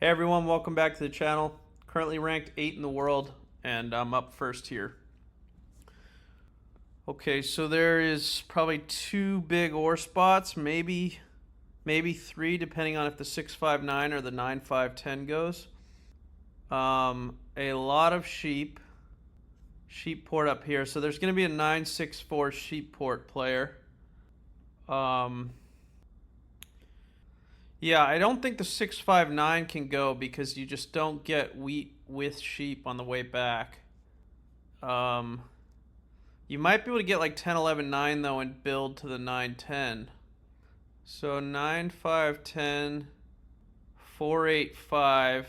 Hey everyone, welcome back to the channel. Currently ranked 8 in the world, and I'm up first here. Okay, so there is probably 2 big ore spots, maybe 3, depending on if the 659 or the 9510 goes. A lot of sheep port up here. So there's going to be a 964 sheep port player. Yeah, I don't think the 659 can go because you just don't get wheat with sheep on the way back. You might be able to get like 10, 11, 9 though and build to the 910. So 9, 5, 10, 4, 8, 5.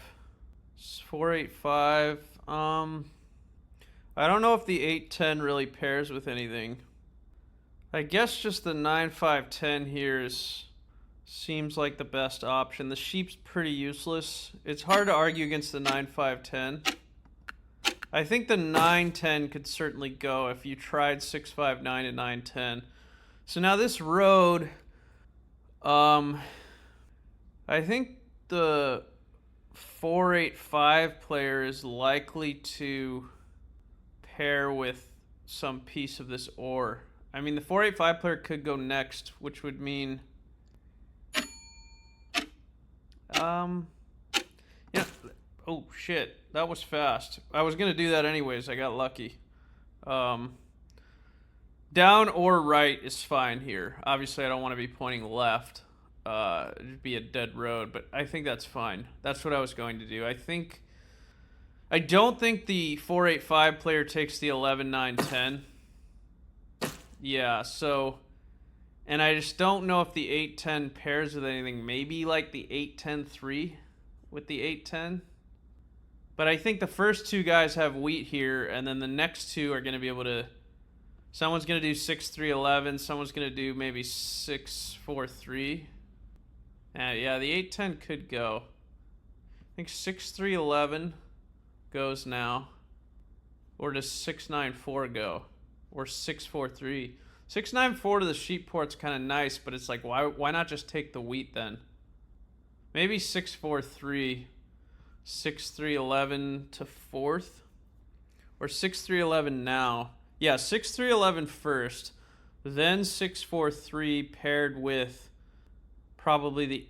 4, 8, 5. I don't know if the 8, 10 really pairs with anything. I guess just the 9, 5, 10 here seems like the best option. The sheep's pretty useless. It's hard to argue against the 9, 5, 10. I think the 9, 10 could certainly go if you tried 6, 5, 9 and 9, 10. So now this road, I think the 4, 8, 5 player is likely to pair with some piece of this ore. I mean, the 4, 8, 5 player could go next, which would mean... yeah. Oh, shit. That was fast. I was going to do that anyways. I got lucky. Down or right is fine here. Obviously, I don't want to be pointing left. It'd be a dead road, but I think that's fine. That's what I was going to do. I don't think the 4-8-5 player takes the 11-9-10. Yeah, so... And I just don't know if the 8-10 pairs with anything. Maybe like the 8-10-3 with the 8-10. But I think the first 2 guys have wheat here, and then the next 2 are going to be able to... Someone's going to do 6-3-11. Someone's going to do maybe 6-4-3. Yeah, the 8-10 could go. I think 6-3-11 goes now. Or does 6-9-4 go? Or 6-4-3. 6-9-4 to the sheep port's kind of nice, but it's like, why not just take the wheat then? Maybe 6-4-3. 6-3-11 to 4th. Or 6-3-11 now. Yeah, 6-3-11 first. Then 6-4-3 paired with probably the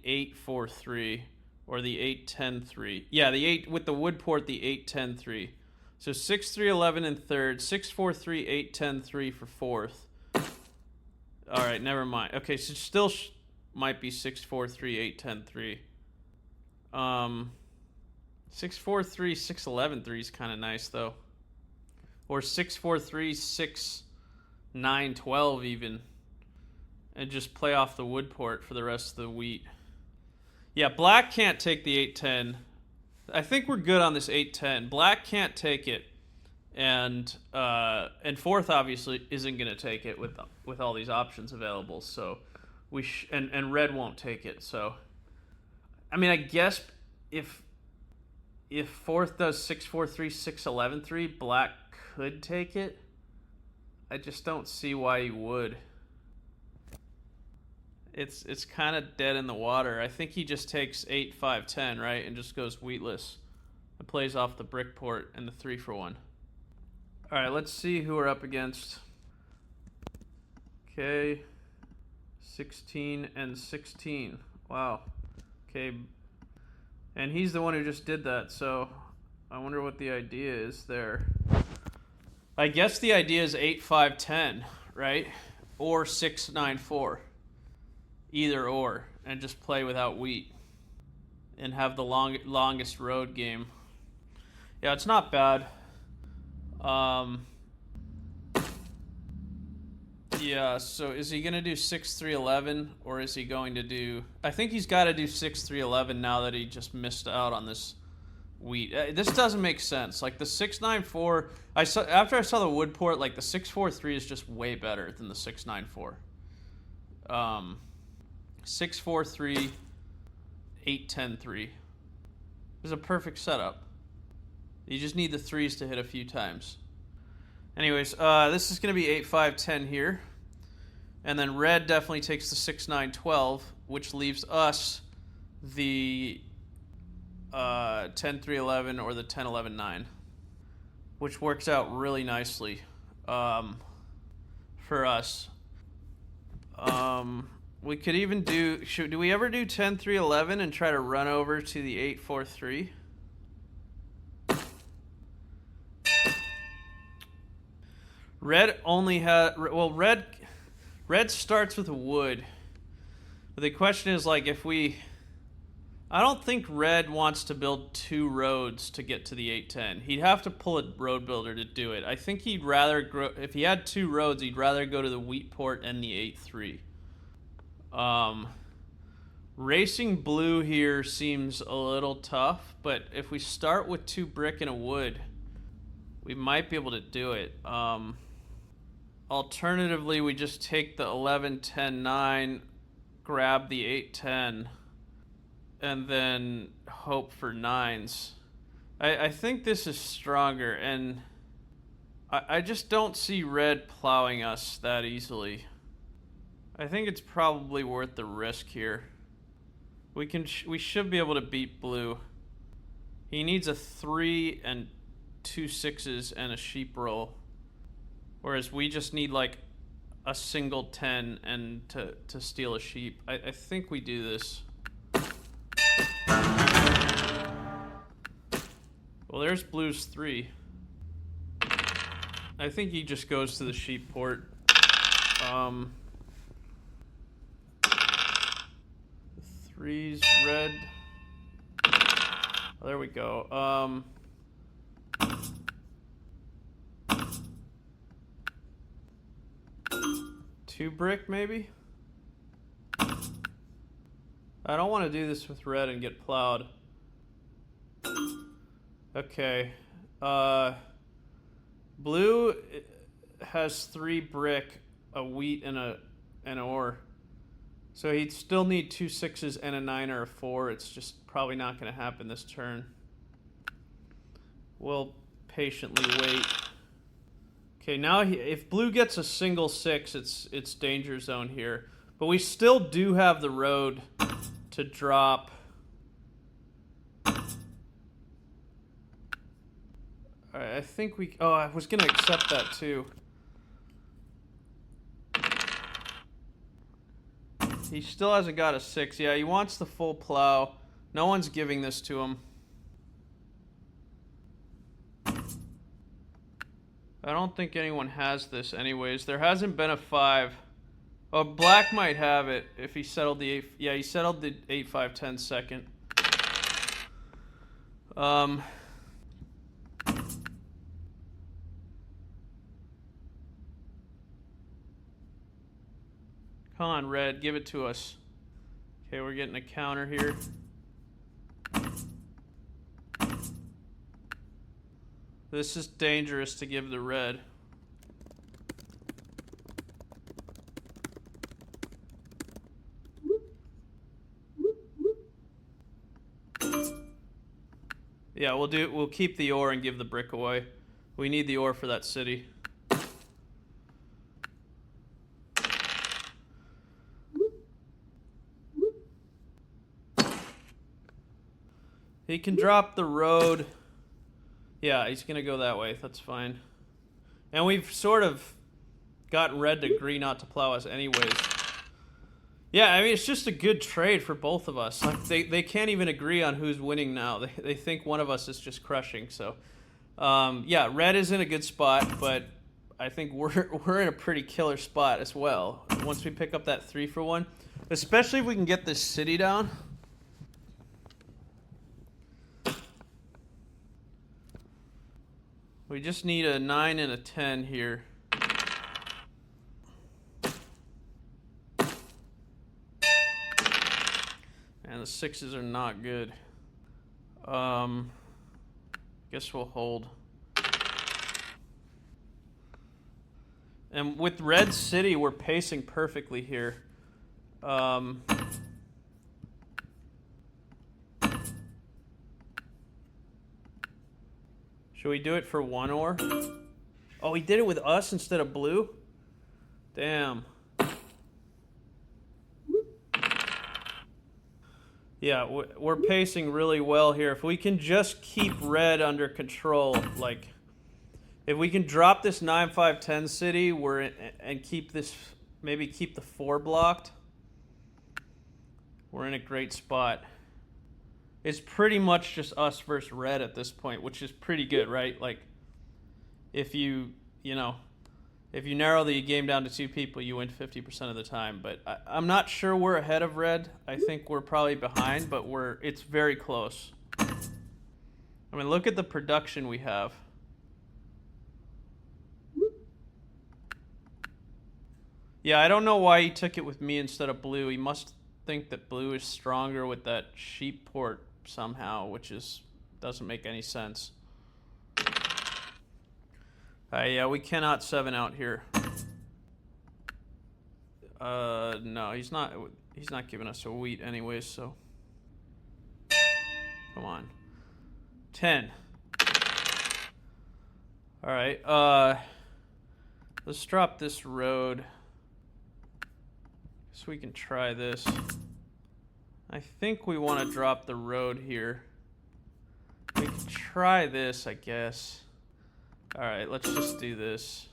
8-4-3 or the 8-10-3. Yeah, the 8 with the wood port, the 8-10-3. So 6-3-11 in third, 6-4-3, 8-10-3 for fourth. All right, never mind. Okay, so still might be 6-4-3, 8-10-3. 6-4-3, 6-11-3 is kind of nice though. Or 6-4-3, 6-9-12 even. And just play off the wood port for the rest of the wheat. Yeah, black can't take the 8-10. I think we're good on this 8-10. Black can't take it. And fourth obviously isn't going to take it with all these options available. So and red won't take it. So I mean, I guess if fourth does 6-4-3, 6-11-3, black could take it. I just don't see why he would. It's kind of dead in the water. I think he just takes 8-5-10, right, and just goes wheatless. It plays off the brick port and the 3-for-1. All right, let's see who we're up against. Okay, 16 and 16. Wow. Okay, and he's the one who just did that, so I wonder what the idea is there. I guess the idea is 8-5-10, right? Or 6-9-4. Either or, and just play without wheat. And have the longest road game. Yeah, it's not bad. Yeah, so is he going to do 6-3-11 or is he going to do... I think he's got to do 6-3-11 now that he just missed out on this wheat. This doesn't make sense. Like the 6-9-4... After I saw the wood port, like the 6-4-3 is just way better than the 6-9-4. 6-4-3, 8-10-3 is a perfect setup. You just need the 3s to hit a few times. Anyways, this is going to be 8-5-10 here. And then red definitely takes the 6-9-12, which leaves us the 10-3-11 or the 10-11-9, which works out really nicely for us. We could even do... do we ever do 10-3-11 and try to run over to the 8-4-3? Red only has... Well, red starts with a wood. But the question is, like, if we... I don't think red wants to build 2 roads to get to the 8-10. He'd have to pull a road builder to do it. I think he'd rather... if he had 2 roads, he'd rather go to the Wheatport and the 8-3. Racing blue here seems a little tough, but if we start with 2 brick and a wood, we might be able to do it. Alternatively, we just take the 11-10-9, grab the 8-10, and then hope for 9s. I think this is stronger, and I just don't see red plowing us that easily. I think it's probably worth the risk here. We should be able to beat blue. He needs a 3 and 2 6s and a sheep roll. Whereas we just need like a single 10 and to steal a sheep. I think we do this. Well, there's blue's 3. I think he just goes to the sheep port. Three's red. Oh, there we go. 2 brick, maybe? I don't want to do this with red and get plowed. Okay. Blue has 3 brick, a wheat, and an ore. So he'd still need 2 6s and a 9 or a 4. It's just probably not going to happen this turn. We'll patiently wait. Okay, now if blue gets a single 6, it's danger zone here. But we still do have the road to drop. Alright, I think we... Oh, I was going to accept that too. He still hasn't got a 6. Yeah, he wants the full plow. No one's giving this to him. I don't think anyone has this anyways. There hasn't been a 5. Oh, black might have it if he settled the 8. Yeah, he settled the 8-5-10 second. Come on, red, give it to us. Okay, we're getting a counter here. This is dangerous to give the red. Yeah, we'll keep the ore and give the brick away. We need the ore for that city. He can drop the road. Yeah, he's going to go that way. That's fine. And we've sort of gotten red to agree not to plow us anyways. Yeah, I mean, it's just a good trade for both of us. Like, they can't even agree on who's winning now. They think one of us is just crushing. So, yeah, red is in a good spot, but I think we're in a pretty killer spot as well. Once we pick up that 3-for-1. Especially if we can get this city down. We just need a 9 and a 10 here. And the 6s are not good. Guess we'll hold. And with red city, we're pacing perfectly here. Should we do it for 1 ore? Oh, he did it with us instead of blue? Damn. Yeah, we're pacing really well here. If we can just keep red under control, like if we can drop this 9-5-10 city, and keep this, maybe keep the 4 blocked, we're in a great spot. It's pretty much just us versus red at this point, which is pretty good, right? Like if you know, if you narrow the game down to 2 people, you win 50% of the time. But I'm not sure we're ahead of red. I think we're probably behind, but it's very close. I mean, look at the production we have. Yeah, I don't know why he took it with me instead of blue. He must think that blue is stronger with that sheep port somehow, which doesn't make any sense. Yeah, we cannot 7 out here. No, he's not giving us a wheat anyways, so. Come on. 10. Alright, let's drop this road. So we can try this. I think we want to drop the road here. We can try this, I guess. Alright, let's just do this.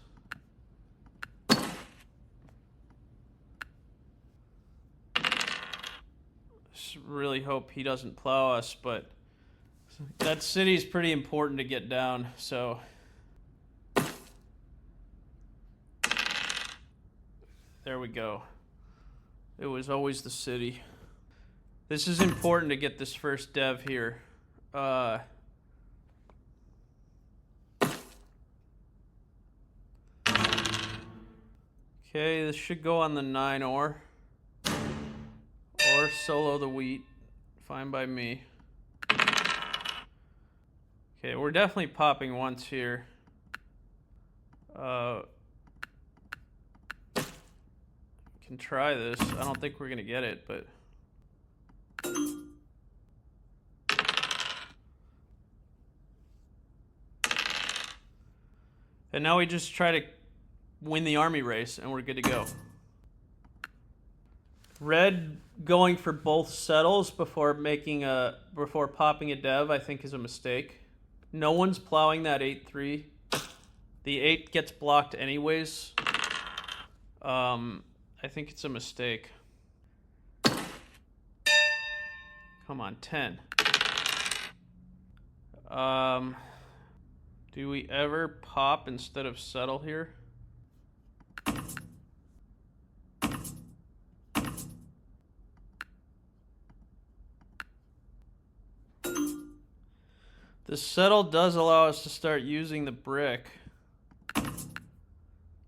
Just really hope he doesn't plow us, but that city's pretty important to get down, so. There we go. It was always the city. This is important to get this first dev here. Okay, this should go on the 9 ore. Or solo the wheat. Fine by me. Okay, we're definitely popping once here. Can try this. I don't think we're gonna get it, but. And now we just try to win the army race, and we're good to go. Red going for both settles before popping a dev, I think, is a mistake. No one's plowing that 8-3. The 8 gets blocked anyways. I think it's a mistake. Come on, 10. Do we ever pop instead of settle here? The settle does allow us to start using the brick.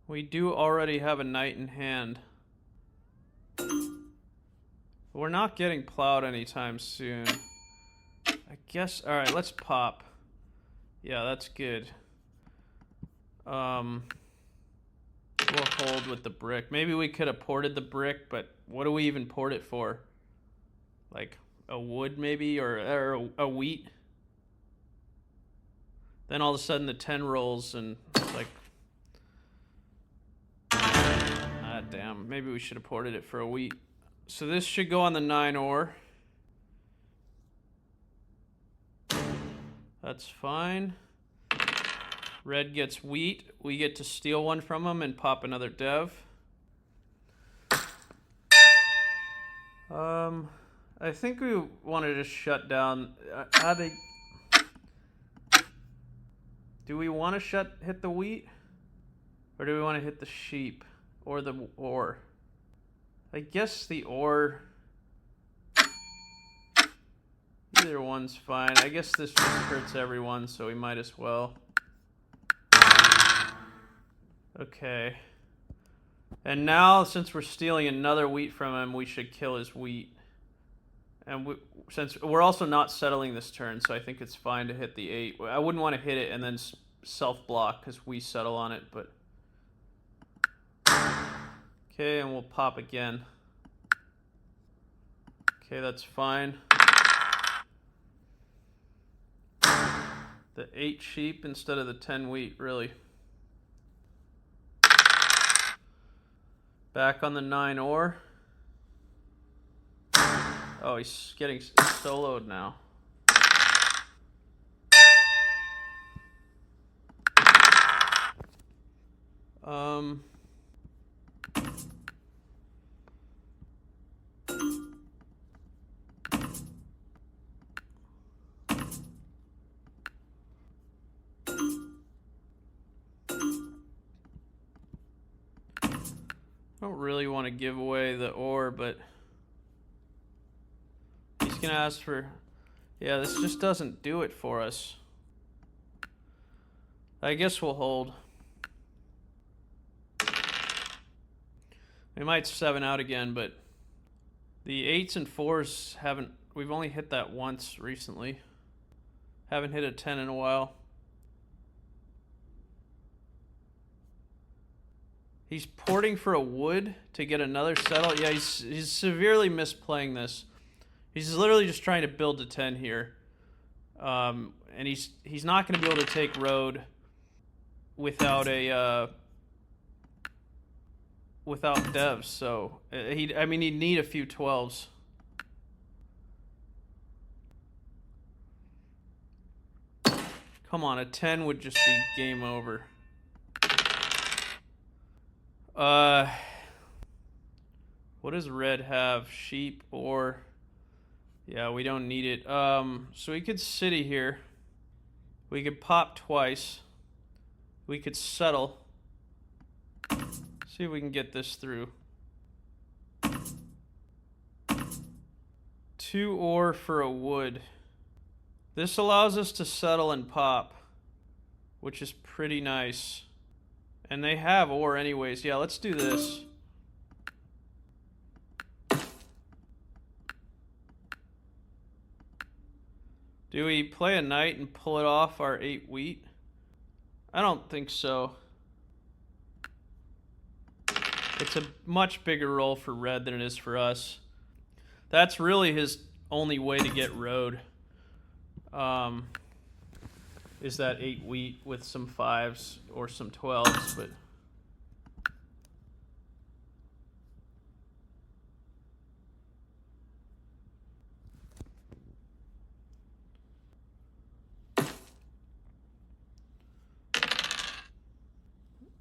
We do already have a knight in hand. We're not getting plowed anytime soon. I guess, alright, let's pop. Yeah, that's good. We'll hold with the brick. Maybe we could have ported the brick, but what do we even port it for? Like a wood maybe, or a wheat? Then all of a sudden the 10 rolls and it's like, ah damn, maybe we should have ported it for a wheat. So this should go on the 9 ore. That's fine. Red gets wheat. We get to steal one from him and pop another dev. I think we want to just shut down. Do we want to hit the wheat? Or do we want to hit the sheep? Or the ore? I guess the ore. Either one's fine. I guess this just hurts everyone, so we might as well. Okay. And now, since we're stealing another wheat from him, we should kill his wheat. And since we're also not settling this turn, so I think it's fine to hit the 8. I wouldn't want to hit it and then self-block because we settle on it, but. Okay, and we'll pop again. Okay, that's fine. The 8 sheep instead of the 10 wheat, really. Back on the 9 ore. Oh, he's getting soloed now. I don't really want to give away the ore, but he's gonna ask for... Yeah, this just doesn't do it for us. I guess we'll hold. We might 7 out again, but the 8s and 4s haven't... We've only hit that once recently. Haven't hit a 10 in a while. He's porting for a wood to get another settle. Yeah, he's severely misplaying this. He's literally just trying to build a 10 here. And he's not going to be able to take road without a without devs. So he'd need a few 12s. Come on, a 10 would just be game over. What does red have? Sheep or... Yeah, we don't need it. So we could city here. We could pop twice. We could settle. See if we can get this through. 2 ore for a wood. This allows us to settle and pop, which is pretty nice. And they have ore anyways. Yeah, let's do this. Do we play a knight and pull it off our 8 wheat? I don't think so. It's a much bigger roll for red than it is for us. That's really his only way to get road. Is that 8 wheat with some 5s or some 12s, but...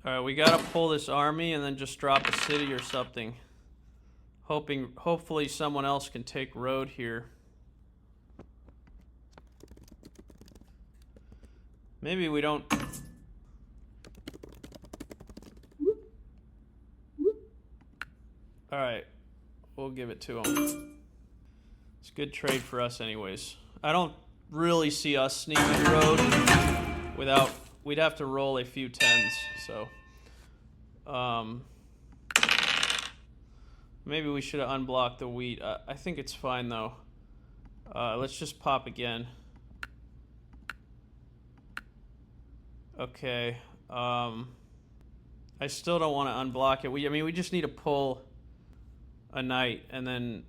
Alright, we gotta pull this army and then just drop a city or something. Hopefully someone else can take road here. Maybe we don't... Alright, we'll give it to him. It's a good trade for us anyways. I don't really see us sneaking road without... We'd have to roll a few 10s, so... maybe we should have unblocked the wheat. I think it's fine, though. Let's just pop again. Okay. I still don't want to unblock it. We just need to pull a knight, and then...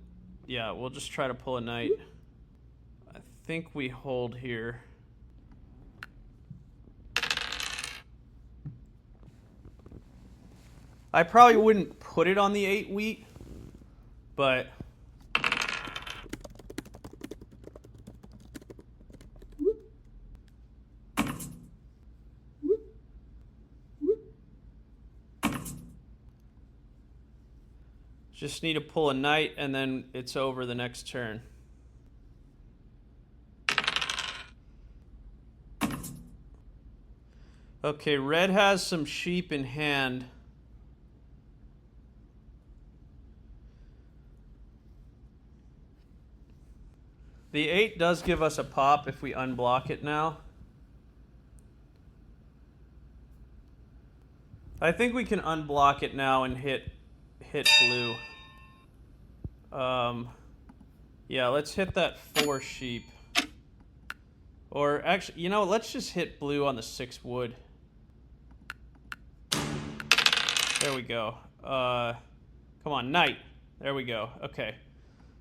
Yeah, we'll just try to pull a knight. I think we hold here. I probably wouldn't put it on the 8 wheat, but... Just need to pull a knight, and then it's over the next turn. Okay, red has some sheep in hand. The 8 does give us a pop if we unblock it now. I think we can unblock it now and hit blue. Yeah, let's hit that 4 sheep. Or actually, you know, let's just hit blue on the 6 wood. There we go. Come on, knight. There we go. Okay.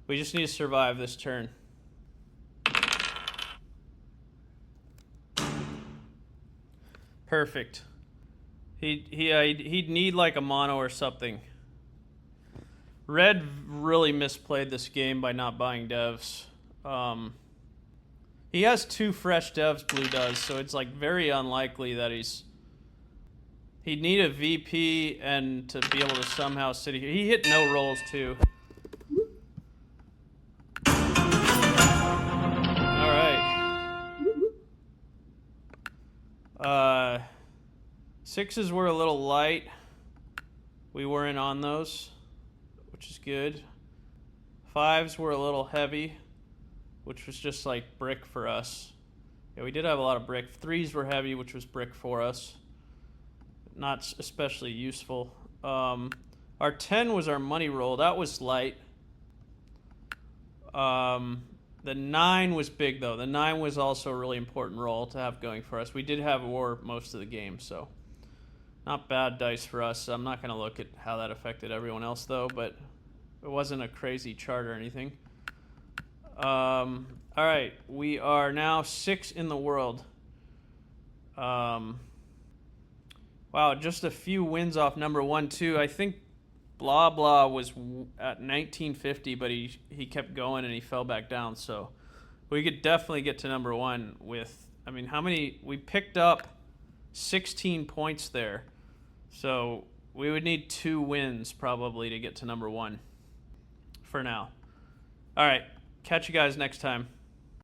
We just need to survive this turn. Perfect. He'd need like a mono or something. Red really misplayed this game by not buying devs. He has 2 fresh devs, Blue does, so it's like very unlikely that he'd need a VP and to be able to somehow sit here. He hit no rolls too. Alright. 6s were a little light. We weren't on those, which is good. 5s were a little heavy, which was just like brick for us. Yeah, we did have a lot of brick. 3s were heavy, which was brick for us. Not especially useful. Our 10 was our money roll. That was light. The 9 was big, though. The 9 was also a really important roll to have going for us. We did have war most of the game, so not bad dice for us. I'm not going to look at how that affected everyone else, though, but it wasn't a crazy chart or anything. All right, we are now 6 in the world. Wow, just a few wins off number 1, too. I think Blah Blah was at 1950, but he kept going and he fell back down. So we could definitely get to number 1 with, I mean, how many? We picked up 16 points there. So we would need 2 wins probably to get to number 1 for now. All right, catch you guys next time.